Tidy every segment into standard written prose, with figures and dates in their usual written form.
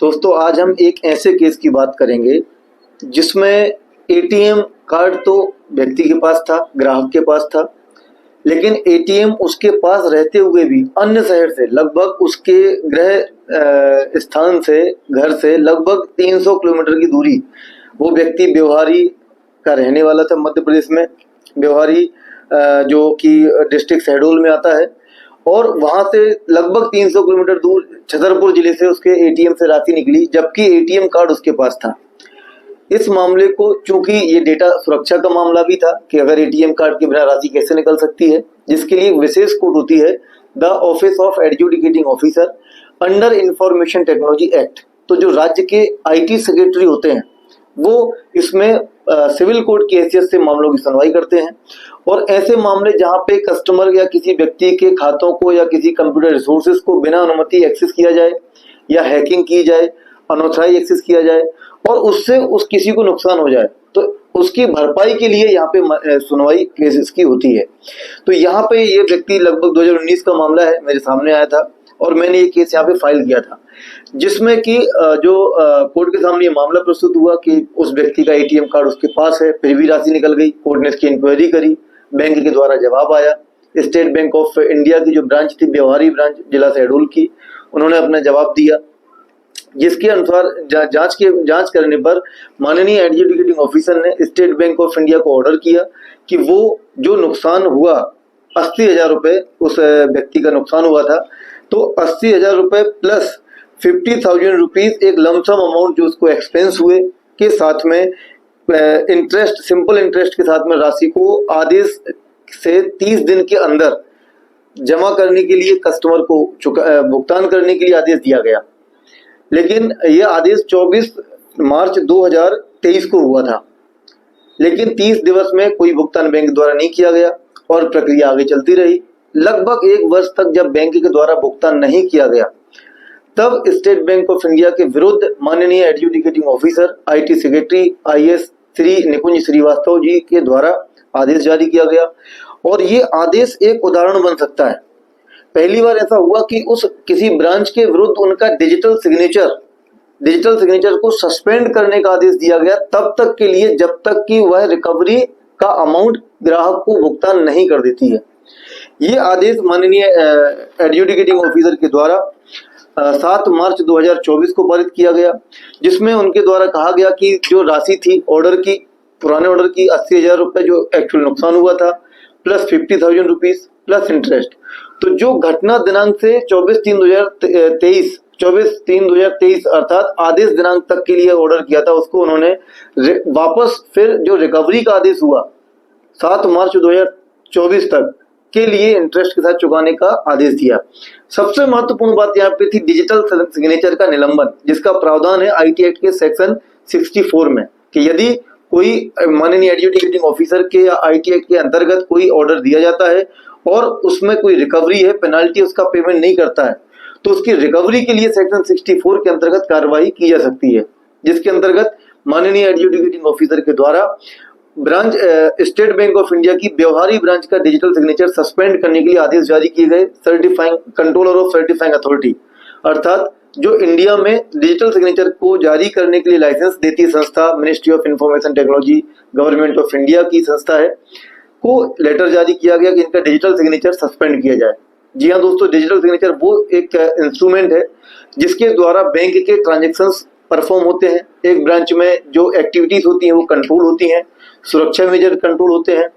दोस्तों आज हम एक ऐसे केस की बात करेंगे जिसमें एटीएम कार्ड तो व्यक्ति के पास था, ग्राहक के पास था, लेकिन एटीएम उसके पास रहते हुए भी अन्य शहर से लगभग उसके गृह स्थान से घर से लगभग 300 किलोमीटर की दूरी वो व्यक्ति व्यवहारी का रहने वाला था। मध्य प्रदेश में व्यवहारी जो कि डिस्ट्रिक्ट शहडोल में आता है और वहां से लगभग 300 किलोमीटर दूर छतरपुर जिले से उसके एटीएम से राशि निकली, जबकि एटीएम कार्ड उसके पास था। इस मामले को चूंकि ये डेटा सुरक्षा का मामला भी था कि अगर एटीएम कार्ड के बिना राशि कैसे निकल सकती है, जिसके लिए विशेष कोड होती है the office of adjudicating officer under information technology act. तो जो राज्य के आईटी सेक्रेटरी होते हैं वो इसमें सिविल कोड की हैसियत से मामलों की सुनवाई करते हैं और ऐसे मामले जहां पे कस्टमर या किसी व्यक्ति के खातों को या किसी कंप्यूटर रिसोर्सेज को बिना अनुमति एक्सेस किया जाए या हैकिंग की जाए, अनऑथराइज एक्सेस किया जाए और उससे उस किसी को नुकसान हो जाए, तो उसकी भरपाई के लिए यहाँ पे सुनवाई केसेस की होती है। तो यहाँ पे ये व्यक्ति लगभग 2019 का मामला है, मेरे सामने आया था और मैंने ये केस यहाँ पे फाइल किया था, जिसमें कि जो कोर्ट के सामने ये मामला प्रस्तुत हुआ कि उस व्यक्ति का एटीएम कार्ड उसके पास है, फिर भी राशि निकल गई। कोर्ट ने इसकी इंक्वायरी करी, बैंक के द्वारा जवाब आया। स्टेट बैंक ऑफ इंडिया की जो ब्रांच थी, व्यवहारी ब्रांच जिला शहडोल की, उन्होंने अपना जवाब दिया, जिसके अनुसार जांच करने पर माननीय एडजुडिकेटिंग ऑफिसर ने स्टेट बैंक ऑफ इंडिया को ऑर्डर किया कि वो जो नुकसान हुआ 80,000 रुपए उस व्यक्ति का नुकसान हुआ था, तो 80,000 रुपए प्लस 50,000 रुपीज एक लमसम अमाउंट जो उसको एक्सपेंस हुए के साथ में इंटरेस्ट, सिंपल इंटरेस्ट के साथ में राशि को आदेश से 30 दिन के अंदर जमा करने के लिए कस्टमर को भुगतान करने के लिए आदेश दिया गया। लेकिन यह आदेश 24 मार्च 2023 को हुआ था, लेकिन 30 दिवस में कोई भुगतान बैंक द्वारा नहीं किया गया और प्रक्रिया आगे चलती रही। लगभग 1 वर्ष तक जब बैंक के द्वारा भुगतान नहीं किया गया, तब स्टेट बैंक ऑफ इंडिया के विरुद्ध माननीय adjudicating officer IT secretary IAS Shri Nikunj Srivastava ji के द्वारा आदेश जारी किया गया। और ये आदेश एक उदाहरण बन सकता है। पहली बार ऐसा हुआ कि उस किसी ब्रांच के विरुद्ध उनका डिजिटल सिग्नेचर को सस्पेंड करने का आदेश दिया गया तब तक के लिए जब तक कि वह रिकवरी का अमाउंट ग्राहक को भुगतान नहीं कर देती है। ये आदेश माननीय एडजुडिकेटिंग ऑफिसर के द्वारा 7 मार्च 2024 को पारित किया गया, जिसमें उनके द्वारा कहा गया कि जो राशि थी ऑर्डर की, पुराने ऑर्डर की 80,000 रुपए जो एक्चुअल नुकसान हुआ था, प्लस 50,000 रुपीज प्लस इंटरेस्ट, तो जो घटना दिनांक से 24/3/2023 अर्थात आदेश दिनांक तक के लिए ऑर्डर किया था, उसको उन्होंने वापस फिर जो रिकवरी का आदेश हुआ 7 मार्च 2024 तक के लिए इंटरेस्ट के साथ चुकाने का आदेश दिया। सबसे महत्वपूर्ण बात यहाँ पे थी डिजिटल सिग्नेचर का निलंबन, जिसका प्रावधान है आईटी एक्ट के सेक्शन 64 में कि यदि कोई माननीय एडजुडिकेटिंग ऑफिसर के या आईटी एक्ट के अंतर्गत कोई ऑर्डर दिया जाता है और उसमें कोई रिकवरी है, पेनाल्टी उसका पेमेंट नहीं करता है, तो उसकी रिकवरी के लिए सेक्शन 64 के अंतर्गत कार्रवाई की जा सकती है, जिसके अंतर्गत माननीय एडजुडिकेटिंग ऑफिसर के द्वारा branch state bank of India की व्यवहारी ब्रांच का डिजिटल सिग्नेचर सस्पेंड करने के लिए आदेश जारी किए गए। Certifying controller of certifying authority, अर्थात जो इंडिया में डिजिटल सिग्नेचर को जारी करने के लिए लाइसेंस देती है संस्था, ministry of information technology, government of India की संस्था है, को लेटर जारी किया गया कि इनका डिजिटल सिग्नेचर सस्पेंड किया जाए। जी हाँ दोस्तों, डिजिटल सिग्नेचर वो एक इंस्ट्रूमेंट है जिसके द्वारा बैंक के ट्रांजेक्शन्स परफॉर्म होते हैं। एक ब्रांच में जो एक्टिविटीज होती हैं वो कंट्रोल होती हैं, सुरक्षा मेजर कंट्रोल होते हैं,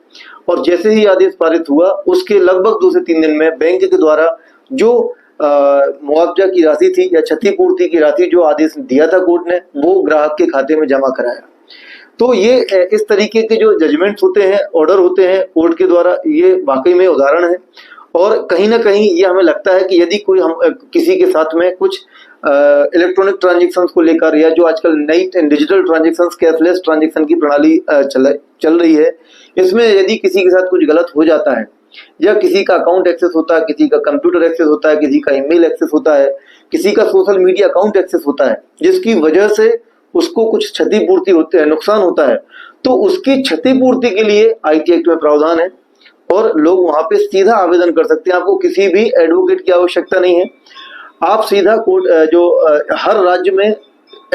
और जैसे ही आदेश पारित हुआ उसके लगभग 2 से 3 दिन में बैंक के द्वारा जो मुआवजा की राशि थी या क्षतिपूर्ति की राशि जो आदेश दिया था कोर्ट ने, वो ग्राहक के खाते में जमा कराया। तो ये इस तरीके के जो जजमेंट्स होते हैं, ऑर्डर होते हैं कोर्ट के द्वारा, ये वाकई में उदाहरण है। और कहीं ना कहीं ये हमें लगता है कि यदि कोई हम किसी के साथ में कुछ इलेक्ट्रॉनिक ट्रांजेक्शन्स को लेकर या जो आजकल नई डिजिटल ट्रांजेक्शन्स, कैशलेस ट्रांजेक्शन की प्रणाली चल रही है, इसमें यदि किसी के साथ कुछ गलत हो जाता है या किसी का अकाउंट एक्सेस होता है, किसी का कंप्यूटर एक्सेस होता है, किसी का ईमेल एक्सेस होता है, किसी का सोशल मीडिया अकाउंट एक्सेस होता है, जिसकी वजह से उसको कुछ क्षतिपूर्ति होते हैं, नुकसान होता है, तो उसकी क्षतिपूर्ति के लिए आईटी एक्ट में प्रावधान है और लोग वहां पे सीधा आवेदन कर सकते हैं। आपको किसी भी एडवोकेट की आवश्यकता नहीं है। आप सीधा कोर्ट हर राज्य में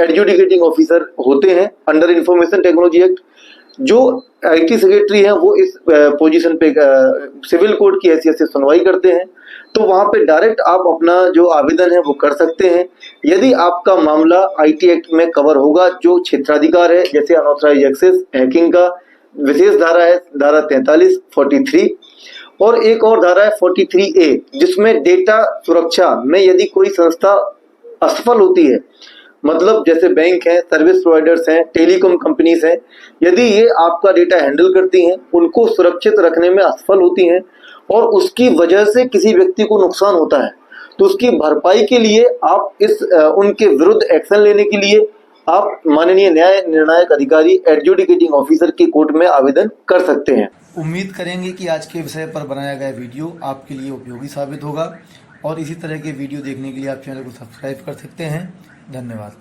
एडजुडिकेटिंग ऑफिसर होते हैं अंडर इंफॉर्मेशन टेक्नोलॉजी एक्ट। जो आईटी सेक्रेटरी हैं वो इस पोजीशन पे सिविल कोर्ट की हैसियत से सुनवाई करते हैं। तो वहां पे डायरेक्ट आप अपना जो आवेदन है वो कर सकते हैं। यदि आपका मामला आईटी एक्ट में कवर होगा, जो क्षेत्राधिकार है जैसे अनऑथराइज एक्सेस, हैकिंग का विशेष धारा है धारा 43, 43 और एक और धारा है 43A, जिसमें डेटा सुरक्षा में यदि कोई संस्था असफल होती है, मतलब जैसे बैंक है, सर्विस प्रोवाइडर्स हैं, टेलीकॉम कंपनीज हैं, यदि ये आपका डेटा हैंडल करती हैं, उनको सुरक्षित रखने में असफल होती हैं और उसकी वजह से किसी व्यक्ति को नुकसान होता है, तो उसकी भरपाई के लिए आप उनके विरुद्ध एक्शन लेने के लिए आप माननीय न्याय निर्णायक अधिकारी एडजुडिकेटिंग ऑफिसर के कोर्ट में आवेदन कर सकते हैं। उम्मीद करेंगे कि आज के विषय पर बनाया गया वीडियो आपके लिए उपयोगी साबित होगा और इसी तरह के वीडियो देखने के लिए आप चैनल को सब्सक्राइब कर सकते हैं। धन्यवाद।